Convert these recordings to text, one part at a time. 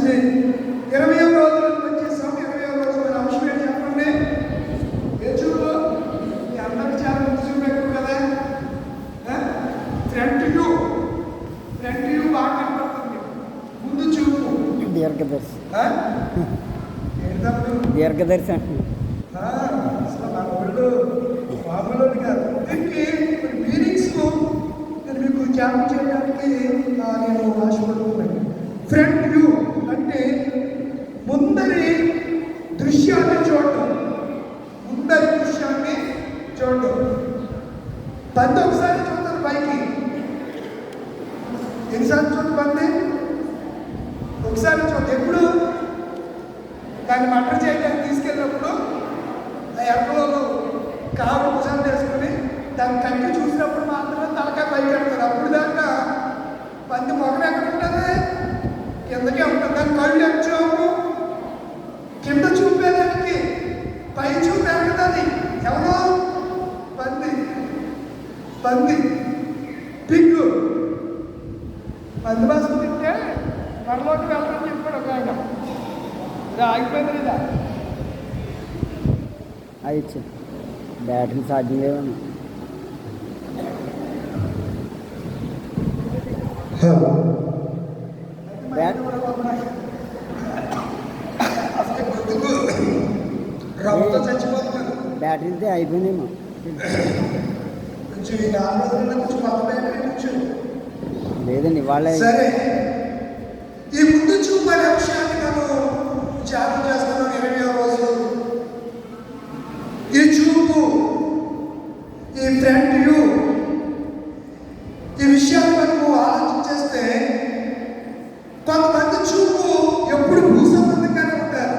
మంచిది. 20వ రోజులకు వచ్చేసాం. 20వ రోజు మన అంశం ఏంటి చెప్పండి? ఏ చూపు? మీ అందరికి చాలా ముందు చూపు ఎక్కువ కదా. ఫ్రంట్ వ్యూ బాగా కనపడుతుంది. ముందు చూపు దీర్ఘదర్శి అసలు మన వాళ్ళు మామూలు కాదు. దీనికి మీనింగ్స్ నేను మీకు జ్ఞాపకం చేయడానికి నేను ఆశపడుతున్నాను. ఫ్రంట్ వ్యూ అంటే ముందరి దృశ్యాన్ని చూడటం. పంది ఒకసారి చూస్తారు పైకి. ఎన్నిసార్లు చూడండి పంది? ఒకసారి చూడండి. ఎప్పుడు దాన్ని మటర్ చేయడానికి తీసుకెళ్ళినప్పుడు ఆ ఎర్రలో కావు భుజాలు వేసుకొని దాన్ని కంటి చూసినప్పుడు మాత్రమే తలకాయ పైకి పెడతారు. అప్పుడు దాకా పంది మొగలు ఎక్కడ ఉంటుంది? కిందకే ఉంటుంది. దాని కళ్ళు వచ్చాము కింద చూపేదానికి పై చూపు ఎక్కడది? ఎవరో పంది పిగ్గు. పంది మాసం తింటే మరలోకి వెళ్ళడం చెప్పాడు ఒక ఆయన. ఆగిపోయింది లేదా? అది బ్యాటరీ ఛార్జింగ్ లేవన్నా. బ్యాటరీతో అయిపోయినాయేమో. లేదండి వాళ్ళే. సరే, ఈ ముందు చూపు అనే అంశాన్ని మనం ధ్యానం చేస్తున్నాం. 20వ రోజు ఈ చూపు, ఈ ఫ్రంట్ వ్యూ, ఈ విషయాన్ని మనము ఆలోచించేస్తే కొంతమంది చూపు ఎప్పుడు భూసంబంధంగానే ఉంటారు.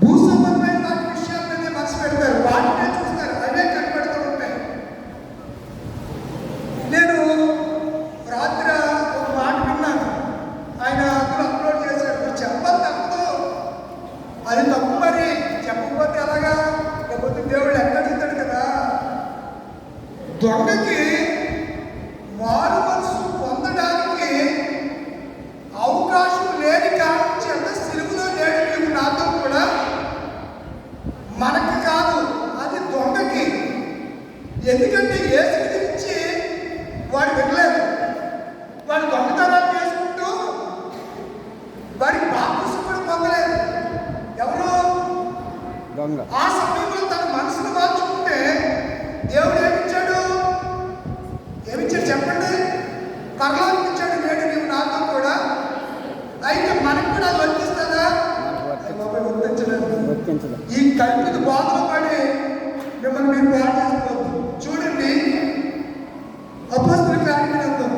భూసంబంధమైన వాటి విషయాలనే మనసు పెడతారు, వాటినే చూస్తారు, అవే కనబడుతూ ఉంటాయి. నేను రాత్రి ఒక మాట విన్నాను. ఆయన అందులో అప్లోడ్ చేశాడు. నువ్వు చెప్పాలి తప్పదు, అది తప్పు. మరి చెప్పకపోతే ఎలాగా? లేకపోతే దేవుడు ఎక్కడ చెప్తాడు కదా. దొంగకి మారు మనసు పొందడానికి అవకాశం లేని కారణం చేత సిలువలో లేడు నీవు నాతో కూడా. మనకి కాదు, అది దొంగకి. ఎందుకంటే యేసు గురించి వాడు వినలేదు. వాడు దొంగతనాలు చేసుకుంటూ వాడికి బాప్తిసం కూడా పొందలేదు. ఎవరు? దొంగ. ఆ సమయంలో తన మనసును మార్చుకుంటే దేవుడు ఏమిచ్చాడు? చెప్పండి. పరలోకం ఇచ్చాడు. నేడు నీవు నాతో కూడా. అయితే మనకు కూడా అది వర్తిస్తుందా? వర్తించదు. ఈ కల్పిత బాధలు పడి మిమ్మల్ని మీరు బాధ చేసుకోవద్దు. చూడండి, అపోస్తలుల కార్యగ్రంథం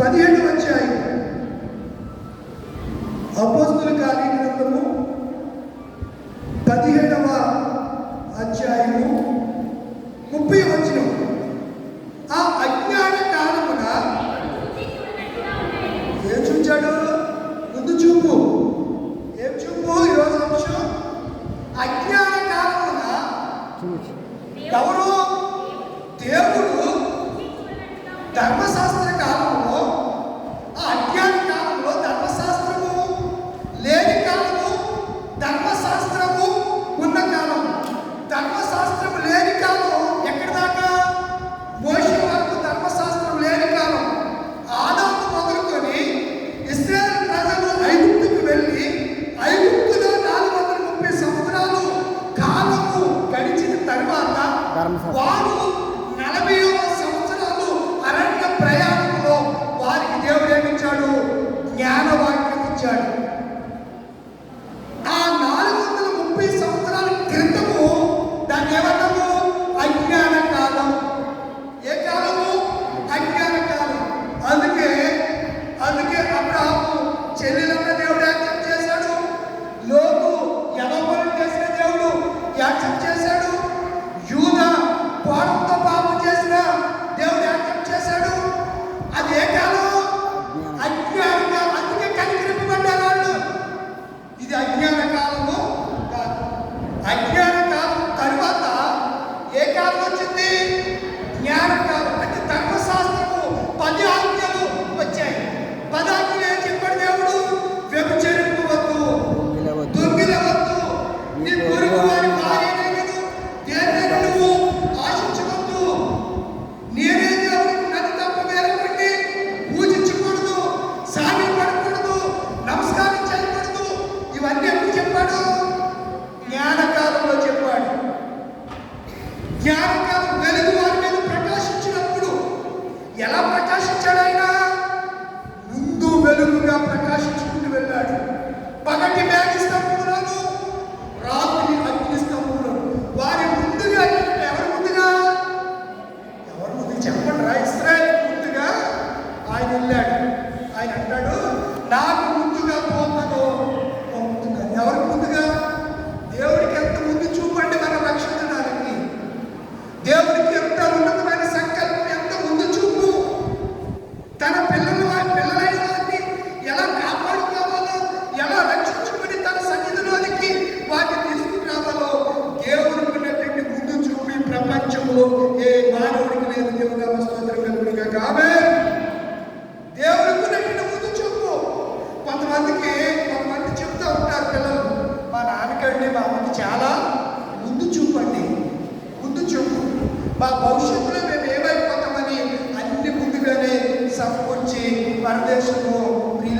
17వ అధ్యాయం. అపోస్తలుల కార్యగ్రంథము 17వ అధ్యాయము 30వ వచనం. ఆ అజ్ఞాన కాలమున ఏం చూచాడు? ముందు చూపు. ఏం చూపు? ఈరోజు అంశం అజ్ఞాన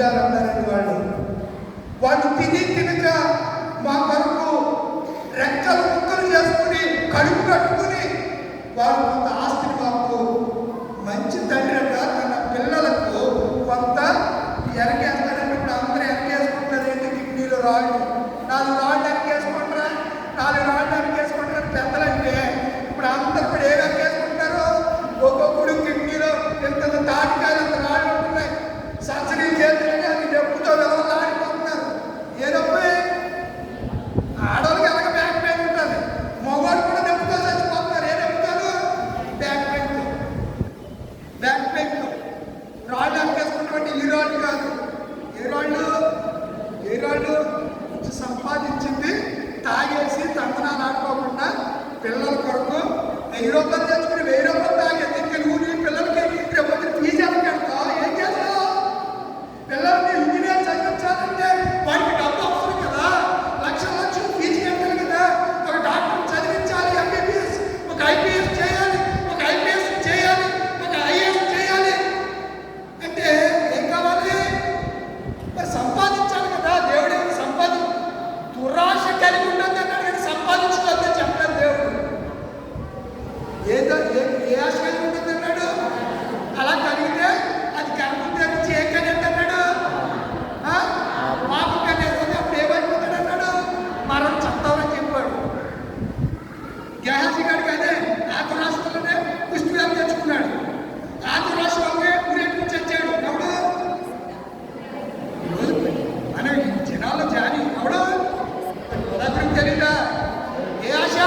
పిల్లలు అన్నారండి వాళ్ళు తిని తినక మా కొరకు రెక్కలు ముక్కలు చేసుకుని కడుపు కట్టుకుని వారు కొంత ఆస్తిని మాకు మంచి తండ్రి అంట తన పిల్లలకు కొంత ఎరకేస్తారంటే అందరూ ఎరకేసుకుంటారు. ఏంటి కిడ్నీలో రాళ్ళు 4 రాళ్ళు ఎరకేసుకుంటారా 4 రాళ్ళు ఎరకేసుకుంటారా పెద్దలంటే ఇప్పుడు అందరు కూడా ఏం ఎరకేసుకుంటారు? ఒక్కొక్కడు కిడ్నీలో ఎంత తాటికాయలు అంత రాళ్ళు ఉంటున్నాయి. సర్జరీ చేతులు కానీ డబ్బుతో వెళ్ళాడిపోతున్నారు. ఏ డబ్బు? ఆడవాళ్ళకి ఎలాగ బ్యాక్ పెయిన్ ఉంటుంది, మగవాడు కూడా డబ్బుతో చచ్చిపోతున్నారు. ఏ డబ్బుతారు? బ్యాక్ పెయిన్తో రాళ్ళు ఎరకేసుకుంటే ఈ రాళ్ళు కాదు. ఏ రాళ్ళు సంపాదించింది తాగేసి తందనాలు ఆడుకోకుండా పిల్లల కొరకు 1000 రూపాయలు తెచ్చుకుని 1000 రూపాయలు తాగేది తెలుగుని పిల్లలకి రేపు ఫీజు ఎలా పెడతావు? ఏం చేస్తావు? పిల్లల్ని ఇంజనీర్ చదివించాలంటే వాడికి డబ్బు అవసరం కదా. లక్షలు ఫీజు కట్టాలి కదా. ఒక డాక్టర్ చదివించాలి, ఎంబీబీఎస్, ఒక ఐపీఎస్ చేయాలి, ఒక ఐపీఎస్ చేయాలి, ఒక ఐఏఎస్ చేయాలి అంటే ఏం కావాలి? మరి సంపాదించాలి కదా. దేవుడు దురాశ కలిగి ఉండదు అన్నాడు కానీ సంపాదించుకోవద్దని చెప్పలేదు దేవుడు. ఏ ఆశ కలిగి ఉంటుంది అన్నాడు? అలా కలిగితే అది గర్భం ధరించి ఏ కనేది అన్నాడు? పాపం కనేస్తుంది. అప్పుడు ఏమైపోతాడు అన్నాడు? మరణం చెప్తామని చెప్పాడు. గేహజీ గారికి అదే ఆంధ్రరాష్ట్రంలోనే కుష్టివ్యాధి తెచ్చుకున్నాడు. ఆంధ్రరాష్ట్రంలోనే ఊరేటికి చచ్చాడు. ఎవడు? ఈరోజు మన జనాల్లో జాని ఎవడు? దగ్గరికి తెలీదా? ఏ ఆశ?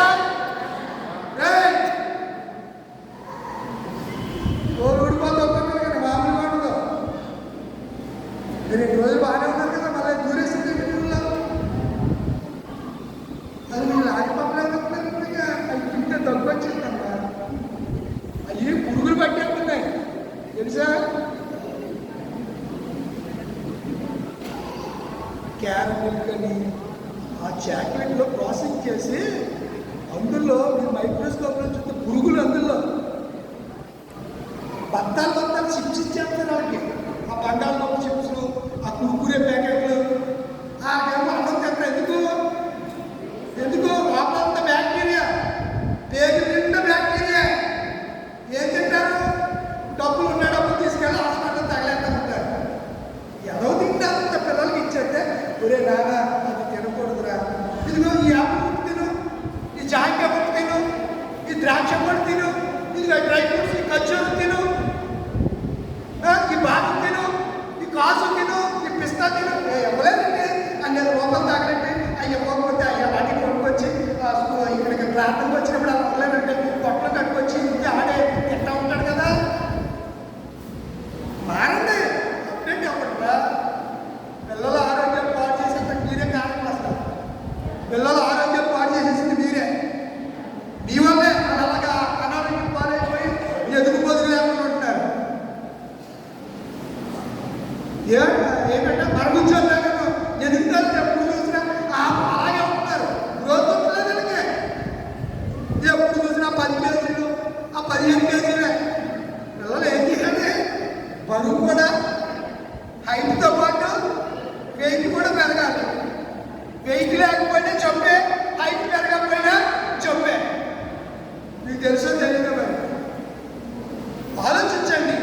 ఊడిపోతే ఒప్పుకున్నారు కదా, మామూలుగా ఉండదు. మీరు 2 రోజులు బాగానే ఉన్నారు కదా, మళ్ళీ దూరేసింది పిల్లలు. అది మీరు ఆగిపోలేదు. అవి తింటే దగ్గు వచ్చిందమ్మా. అవి పురుగులు పట్టేస్తున్నాయి తెలుసా? క్యారమిల్ అని ఆ చాక్లెట్లో ప్రాసెస్ చేసి అందులో మీరు మైక్రోస్కోప్లో చూస్తే పురుగులు, అందులో బత్తాలు చిప్స్ ఇచ్చేస్తారు వాళ్ళకి. ఆ బంగాళదుంప చిప్స్లు, ఆ కురుకురే ప్యాకెట్లు, ఆ ఏమో అన్నం తింటారు. ఎందుకు? లోపలంతా బ్యాక్టీరియా, పేరు నిండా బ్యాక్టీరియా. ఏం తింటారు? డబ్బులు ఉన్న డబ్బులు తీసుకెళ్ళి హాస్పిటల్ తగలేస్తారంటారు. ఎవరో తింటే అంత పిల్లలకి ఇచ్చేస్తే ఒరే నానా అది తినకూడదురా, ఇదిగో ఈ ఆపిల్ ముట్టు తిను, ఈ జాంకాయ ముట్టు తిను, ఈ ద్రాక్ష ముట్టు తిను, ఇదిగో డ్రై ఫ్రూట్స్, ఈ ఖర్జూరం తిను, ఈ బాదం తిను, ఈ కాసు తిను, ఈ పిస్తా తిను. ఇవ్వలేదండి అన్ని రూపాయలు తాగలండి. అవి ఇవ్వకపోతే వాటిని కొనుక్కొచ్చి ఇక్కడికి ప్రార్థనకు వచ్చినప్పుడు అలా ఇవ్వలేదంటే కొట్టలు కట్టుకొచ్చి ఇంటి ఆడే ఎట్లా ఉంటాడు కదా. మారండి. అప్పుడేంటి అప్పట్లా పిల్లల ఆరోగ్యం పాడు చేసేంత మీరే కారణం వస్తారు. పిల్లల ఆరోగ్యం పాడు చేసేసింది మీరే. మీ వల్లే అలాగా అనారోగ్యం పాలైపోయి ఎదుగు బదులు లేకుండా ఉంటున్నారు. ఏమంటే మరుగుజ్జోలేను ఎదుగుతారు. ఎప్పుడు చూసినా అలాగే ఉంటున్నారు. గ్రోత్ ఉంటలేదండి. ఎప్పుడు చూసినా 10 కేజీలు, ఆ 15 కేజీలే. పిల్లలు ఏం చేయాలి? బరువు కూడా హైట్తో పాటు వెయిట్ కూడా పెరగాలి. వెయిట్ లేకపోయినా చంపే, హైట్ పెరగకపోయినా చంపే. మీకు తెలుసో తెలియదు మరి. ఆలోచించండి.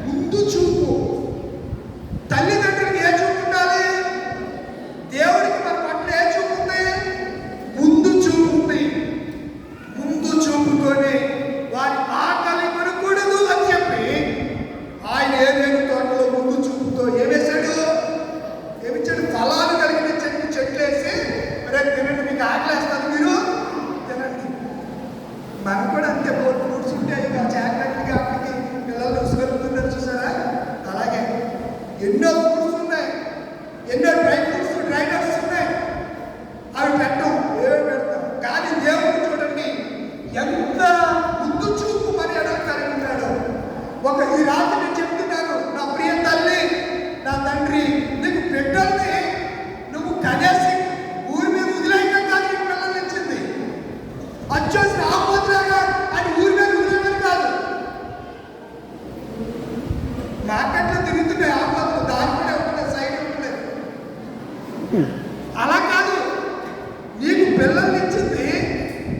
ముందు చూపు. తల్లిదండ్రులకి ఏ చూపు ఉండాలి? దేవుడికి మన పట్ల ఏ చూపు ఉంది? ముందు చూపు ఉంది. ముందు చూపుతోనే వారి ఆకలి కొనకూడదు అని చెప్పి ఆయన ఏదైనా తోటలో ముందు చూపుతో ఏమేశాడు? ఏమిచ్చాడు? ఫలాలు కలిగిన చెట్లు వేసి రేపు తినండి, మీకు ఆకలేస్తారు, మీరు తినండి. మనం కూడా అంతే. ఫ్రూట్స్ ఉంటే ఇక చాక్లెట్లకి అప్పటికి పిల్లలు ఉసుగలుగుతున్నారు చూసారా? అలాగే ఎన్నో ఫ్రూట్స్ ఉన్నాయి, ఎన్నో డ్రై ఫ్రూట్స్, డ్రై నట్స్ ఉన్నాయి. అవి పెట్టాం, ఏవో పెడతాం. కానీ దేవుడు చూడండి ఎంత ముందు చూపు మర్యాద కలిగి ఉన్నాడు. ఈ రాత్రి నేను చెప్తున్నాను, నా ప్రియ తల్లి, నా తండ్రి, నీకు బిడ్డల్ని నువ్వు కనేసి ఊరి మీద వదిలేయడం కాదు. నీకు పిల్లల్ని ఇచ్చింది అచ్చోసిన ఆపోతులాగా అని ఊరి మీద వదిలేయడం కాదు. మార్కెట్లో తిరుగుతున్నాయి ఆపోతులు, దాని కూడా ఉంటుంది సైడ్ అలా కాదు, నీకు పిల్లల్ని ఇచ్చింది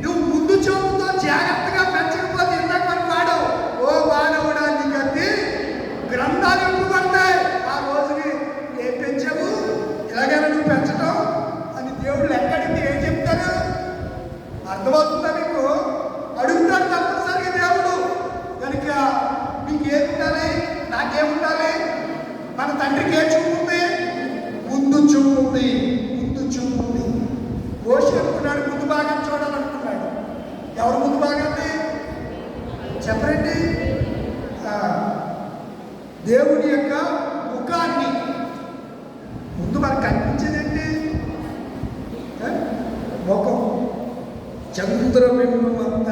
నువ్వు ముందు చూపుతో జాగ్రత్తగా పెంచకపోతే ఇందాక మనం వాడావు, ఓ మానవుడా నీకు అన్ని గ్రంథాలు ఎప్పుడు పడతాయి, ఆ రోజుని ఏం పెంచావు, ఇలాగైనా నువ్వు పెంచడం అని దేవుళ్ళు ఎక్కడికి ఏం చెప్తారు? అర్థమవుతుందా మీకు? అడుగుతాడు తప్పనిసరిగా దేవుడు. కనుక మీకు ఏముండాలి, నాకేముండాలి? మన తండ్రికి ఏ చూపు ఉంది? ముందు చూపు ఉంది, ముందు చూపు ఉంది. మోషే అనుకున్నాడు ముందు భాగం చూడాలనుకున్నాడు. ఎవరు ముందు భాగాన్ని చెప్పండి? దేవుని యొక్క ముఖాన్ని. ముందు మనకు కనిపించేదండి ముఖం, చంద్రబింబం అంత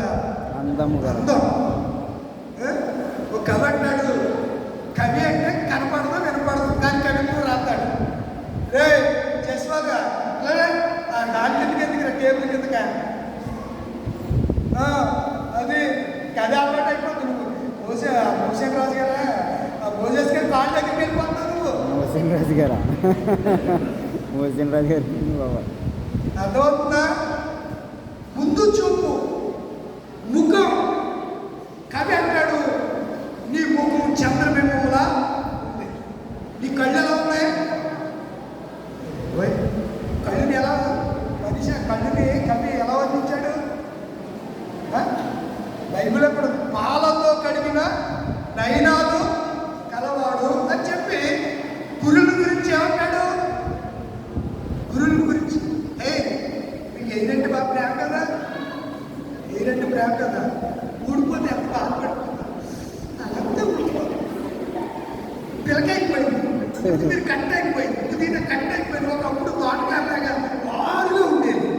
అందముగా అందం. ఒక కవి అంటాడు, కవి అంటే కనపడదు వినపడదు కానీ కవిత్వం రాస్తాడు. రే జస్వాగా దాని కిందకి టేబుల్ కిందక అది కథ అలవాటు అయిపోతుంది. నువ్వు భూషణ్ రాజు గారా, ఆ భోజేష్ గారి కాళ్ళ దగ్గరికి వెళ్ళిపోతున్నావు నువ్వు. మోహన్ రాజు గారా? మోహన్ రాజు గారు బాబా. అర్థమవుతుందా? ముందు చూపు ముఖం. కవి అంటాడు నీ ముఖం చంద్రబింబంలా ఉంది. నీ కళ్ళు ఎలా ఉన్నాయి? కళ్ళుని ఎలా మనిషి కళ్ళుని కవి ఎలా వర్ణించాడు? బైబిల్ అప్పుడు పాలతో కడిగిన నయనాలు కలవాడు అని చెప్పి గురుల గురించి ఏమంటాడు? గురుల గురించి మీకు ఏదంటే బాగా ప్రేమ కదా, ఏదంటే ప్రేమ కదా, ఊడిపోతే ఎంత బాధపడుతుందా? అదంతా ఊడిపోతుంది. పిల్లకైపోయింది, మీరు కట్ అయిపోయింది, పుదీనా కట్ అయిపోయింది. ఒకప్పుడు తోటకారలాగా బాగా ఉండేది,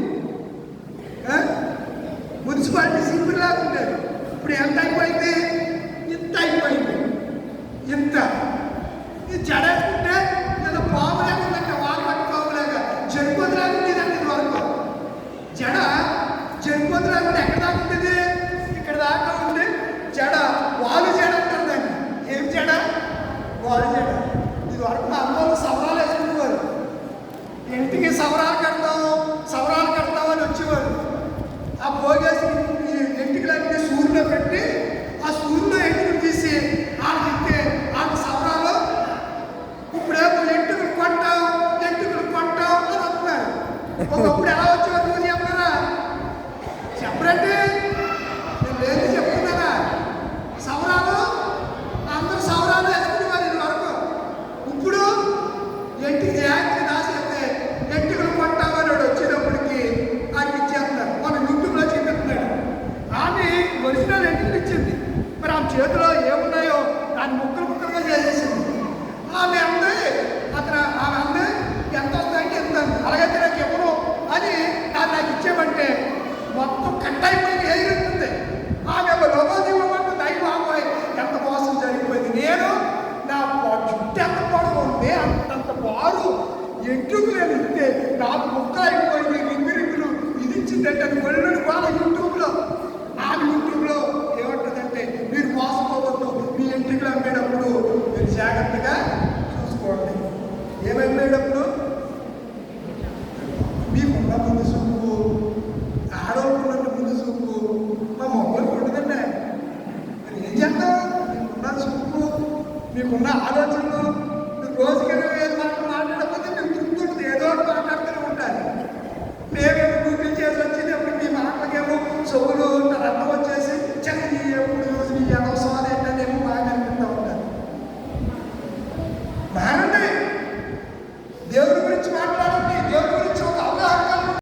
మున్సిపాలిటీ సింపుల్లాగా ఉండేది. ఇప్పుడు ఎంత అయిపోయింది? ఇంత అయిపోయింది, ఇంత. ఇది జడేసుకుంటే లేదా పాములాగా ఉందంటే వారు పాములాగా చెరుకోదులాగా ఉండేదండి. ఇది వరకు జడ చెరుకోదులాగా ఉంటే ఎక్కడ దాకా ఉండేది? ఇక్కడ దాకా ఉంటే జడ వాలు జడ అంటారు దాన్ని. ఏం జడ? వాలు జడ. ఇది వరకు మా అమ్మలు సవరాలు వేసుకునేవారు. ఇంటికి సవరాలు కడతాం అని వచ్చేవారు. ఆ పోగేసి ఎంటికలన్నీ సూర్యులో పెట్టి ఆ సూర్యులో ఎంటికలు తీసి ఆడితే ఆమె సవరాలు ఇప్పుడేమో ఎంటుకలు కొంటాం అని అంటున్నారు. ఒకప్పుడు ఎలా వచ్చేవారు నువ్వు చెప్పరా? చెప్పరండి, నేను లేదు చెప్తున్నారా? సవరాలు అందరూ సవరాలు వేసుకునేవారు ఇది వరకు. ఇప్పుడు ఎంటికి జాగ్రత్త దాచేస్తే ఎంటికలు కొంటామని వచ్చేటప్పటికి ఆయన ఇచ్చేస్తున్నారు. మన యూట్యూబ్లో చూపిస్తున్నాడు. ఆమె ఒరిజినల్ ఎంటికలు ఇచ్చింది, మరి ఆమె చేతిలో ఏమున్నాయో దాన్ని ముక్కలుగా చేసేసింది. ఆమె అందే ఎంత వస్తాయంటే ఎంత, అలాగైతే నాకు ఎవరు అని నాకు ఇచ్చేమంటే మొత్తం కట్ అయిపోయింది, ఎదుగుతుంది. ఆమె లోకోదీపమంటూ దైవాపోయి ఎంత మోసం జరిగిపోయింది. నేను నా చుట్టూ ఎంత పొడవు ఉంటే అంత బారు ఎంట్రుకు నేను ఇస్తే నాకు ముక్క అయిపోయింది, రింగులు ఇది ఇచ్చిందంటే అది ఒళ్ళు వాళ్ళ యూట్యూబ్లో ఏమంటుందంటే మీరు మోసపోవద్దు, మీ ఎంట్రుకులు అమ్మేటప్పుడు మీరు జాగ్రత్తగా చూసుకోండి. ఏమమ్మేటప్పుడు మీకున్న ముందు చూపు, ఆడవాళ్ళకున్న ముందు చూపు మా మొబైల్ ఉంటుందండి. మరి ఏం చేద్దాం? మీకున్న చూపు, మీకున్న ఆలోచనలు, మీరు రోజుకి మాట్లాడకపోతే మీకు తృప్తి ఉంటుంది, ఏదో ఒకటి మాట్లాడుతూనే ఉంటారు. మేమేమో గూగుల్ చేసి వచ్చింది అప్పుడు మీ మాటలకేమో చెవులు రక్తం వచ్చేసి చక్కని ఎప్పుడు రోజు మీ అనవసరాలు ఏంటనేమో బాగా అనిపిస్తూ ఉంటారు. మారండి, దేవుడు